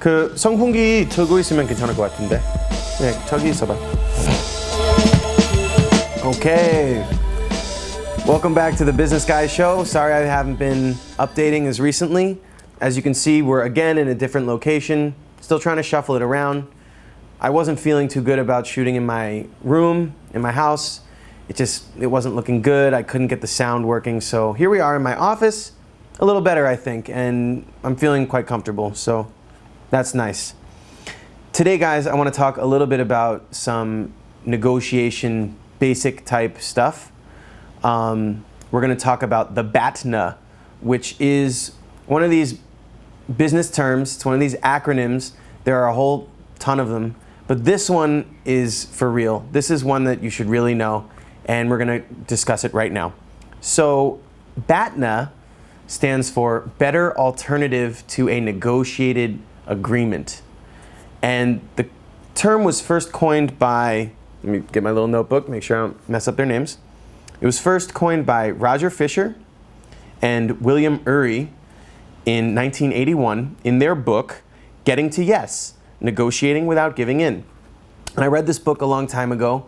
그 선풍기 들고 있으면 괜찮을 것 같은데. 네, 저기 있어봐. Okay. Welcome back to the Business Guys Show. Sorry I haven't been updating as recently. As you can see, we're again in a different location. Still trying to shuffle it around. I wasn't feeling too good about shooting in my room, in my house. It wasn't looking good. I couldn't get the sound working. So here we are in my office. A little better, I think, and I'm feeling quite comfortable. So that's nice. Today, guys, I want to talk a little bit about some negotiation basic type stuff. We're going to talk about the B.a.t.n.a, which is one of these business terms. It's one of these acronyms. There are a whole ton of them, but this one is for real. This is one that you should really know, and we're going to discuss it right now. So B.a.t.n.a stands for Better Alternative to a Negotiated Agreement. And the term was first coined by, let me get my little notebook, make sure I don't mess up their names. It was first coined by Roger Fisher and William Ury in 1981 in their book, Getting to Yes, Negotiating Without Giving In. And I read this book a long time ago,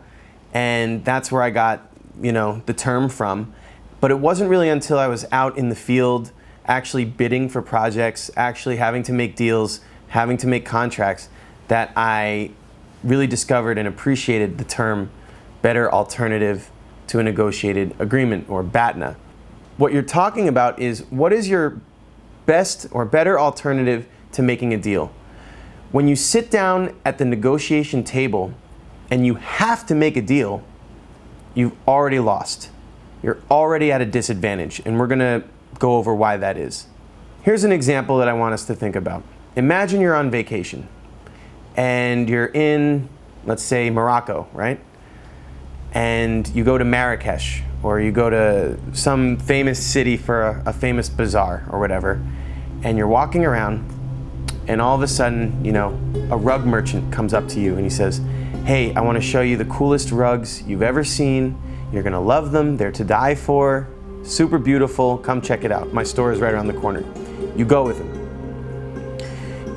and that's where I got, the term from. But it wasn't really until I was out in the field, actually bidding for projects, actually having to make deals, having to make contracts, that I really discovered and appreciated the term better alternative to a negotiated agreement, or B.a.t.n.a. What you're talking about is, what is your best or better alternative to making a deal? When you sit down at the negotiation table and you have to make a deal, you've already lost. You're already at a disadvantage, and we're gonna go over why that is. Here's an example that I want us to think about. Imagine you're on vacation and you're in, let's say, Morocco, right? And you go to Marrakesh, or you go to some famous city for a famous bazaar or whatever, and you're walking around, and all of a sudden, a rug merchant comes up to you and he says, "Hey, I want to show you the coolest rugs you've ever seen. You're gonna love them, they're to die for, super beautiful, come check it out. My store is right around the corner." You go with him.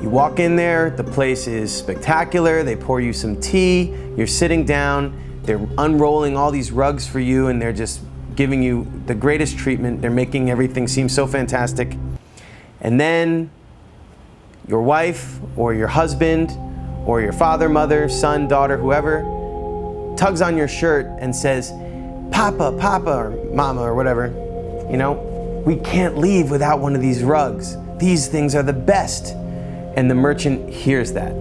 You walk in there, the place is spectacular, they pour you some tea, you're sitting down, they're unrolling all these rugs for you, and they're just giving you the greatest treatment. They're making everything seem so fantastic. And then your wife or your husband or your father, mother, son, daughter, whoever, tugs on your shirt and says, "Papa, Papa," or Mama, or whatever, "we can't leave without one of these rugs. These things are the best." And the merchant hears that.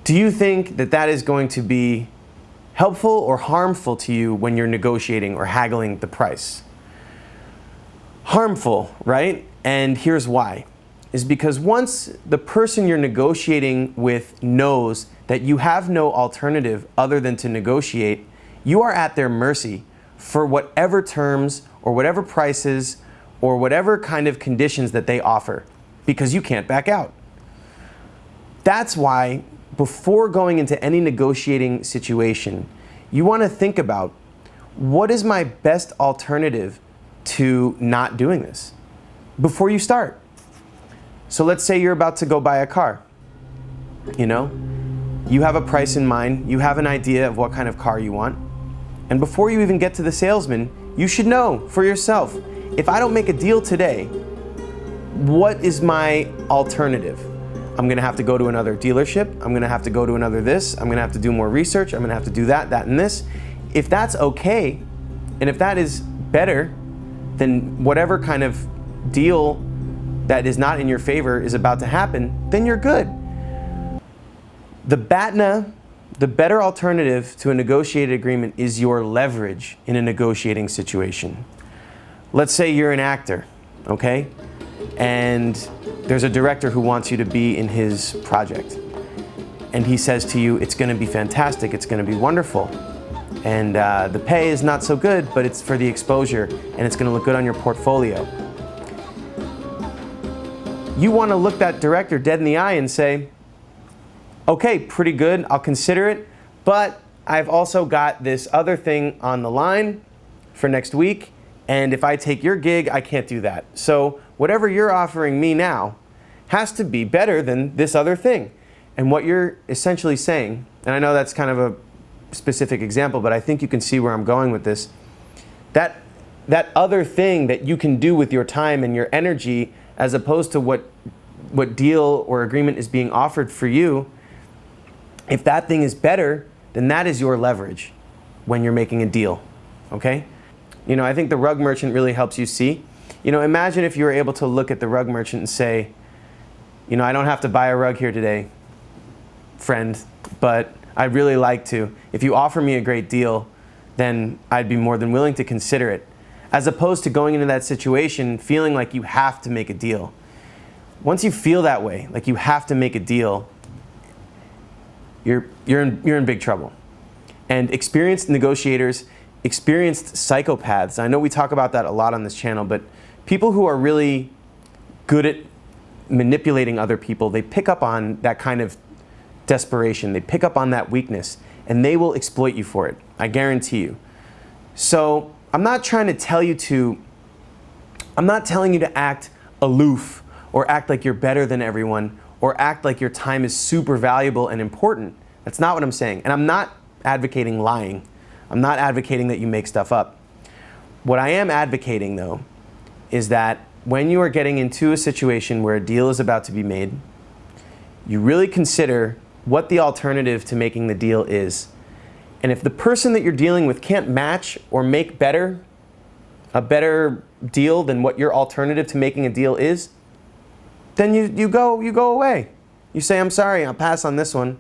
Do you think that that is going to be helpful or harmful to you when you're negotiating or haggling the price? Harmful, right? And here's why. Is because once the person you're negotiating with knows that you have no alternative other than to negotiate, you are at their mercy for whatever terms or whatever prices or whatever kind of conditions that they offer, because you can't back out. That's why before going into any negotiating situation, you want to think about, what is my best alternative to not doing this before you start? So let's say you're about to go buy a car. You have a price in mind, you have an idea of what kind of car you want. And before you even get to the salesman, you should know for yourself, if I don't make a deal today, what is my alternative? I'm gonna have to go to another dealership, I'm gonna have to go to another this, I'm gonna have to do more research, I'm gonna have to do that, and this. If that's okay, and if that is better than whatever kind of deal that is not in your favor is about to happen, then you're good. The B.a.t.n.a, the better alternative to a negotiated agreement, is your leverage in a negotiating situation. Let's say you're an actor, okay? And there's a director who wants you to be in his project. And he says to you, "It's gonna be fantastic, it's gonna be wonderful. And the pay is not so good, but it's for the exposure, and it's gonna look good on your portfolio." You wanna look that director dead in the eye and say, "Okay, pretty good, I'll consider it, but I've also got this other thing on the line for next week, and if I take your gig, I can't do that. So whatever you're offering me now has to be better than this other thing. And what you're essentially saying, and I know that's kind of a specific example, but I think you can see where I'm going with this, that other thing that you can do with your time and your energy, as opposed to what deal or agreement is being offered for you, if that thing is better, then that is your leverage when you're making a deal, okay? You know, I think the rug merchant really helps you see. You know, imagine if you were able to look at the rug merchant and say, you know, I don't have to buy a rug here today, friend, but I'd really like to. If you offer me a great deal, then I'd be more than willing to consider it. As opposed to going into that situation feeling like you have to make a deal. Once you feel that way, like you have to make a deal, you're in big trouble. And experienced negotiators, experienced psychopaths, I know we talk about that a lot on this channel, but people who are really good at manipulating other people, they pick up on that kind of desperation, they pick up on that weakness, and they will exploit you for it, I guarantee you. So I'm not telling you to act aloof or act like you're better than everyone or act like your time is super valuable and important. That's not what I'm saying. And I'm not advocating lying. I'm not advocating that you make stuff up. What I am advocating, though, is that when you are getting into a situation where a deal is about to be made, you really consider what the alternative to making the deal is. And if the person that you're dealing with can't match or make a better deal than what your alternative to making a deal is, then you go away. You say, I'm sorry, I'll pass on this one.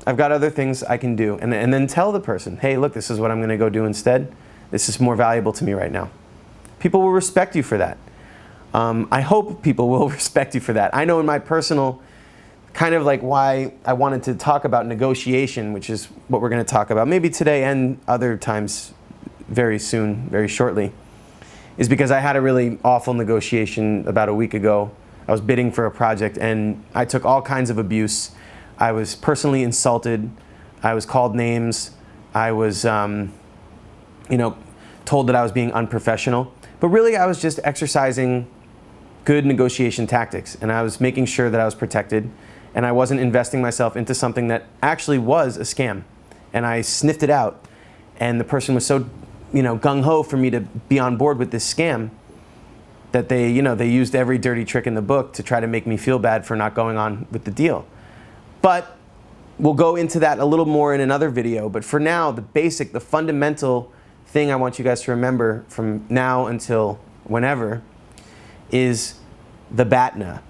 I've got other things I can do. And then tell the person, hey, look, this is what I'm going to go do instead. This is more valuable to me right now. People will respect you for that. I hope people will respect you for that. I know in my personal, kind of like why I wanted to talk about negotiation, which is what we're going to talk about, maybe today and other times very soon, very shortly, is because I had a really awful negotiation about a week ago. I was bidding for a project and I took all kinds of abuse. I was personally insulted. I was called names. I was, told that I was being unprofessional. But really I was just exercising good negotiation tactics, and I was making sure that I was protected and I wasn't investing myself into something that actually was a scam. And I sniffed it out, and the person was so, gung-ho for me to be on board with this scam that they used every dirty trick in the book to try to make me feel bad for not going on with the deal. But we'll go into that a little more in another video. But for now, the fundamental thing I want you guys to remember from now until whenever is the B.a.t.n.a.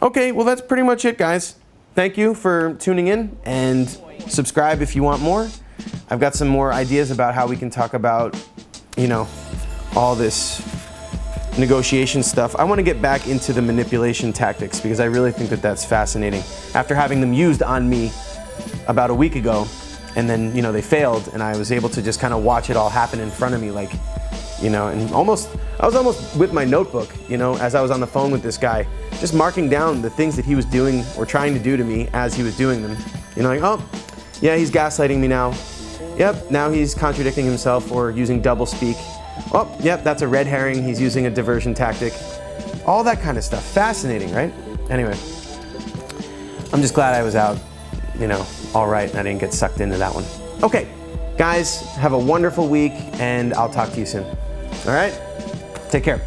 Okay, well that's pretty much it, guys. Thank you for tuning in, and subscribe if you want more. I've got some more ideas about how we can talk about, all this negotiation stuff. I want to get back into the manipulation tactics because I really think that that's fascinating. After having them used on me about a week ago, and then, they failed, and I was able to just kind of watch it all happen in front of me, like, and I was almost with my notebook, as I was on the phone with this guy, just marking down the things that he was doing or trying to do to me as he was doing them. Like, oh, yeah, he's gaslighting me now. Yep, now he's contradicting himself or using double speak. Oh, yep, that's a red herring. He's using a diversion tactic. All that kind of stuff. Fascinating, right? Anyway, I'm just glad I was out, all right, and I didn't get sucked into that one. Okay, guys, have a wonderful week, and I'll talk to you soon. All right? Take care.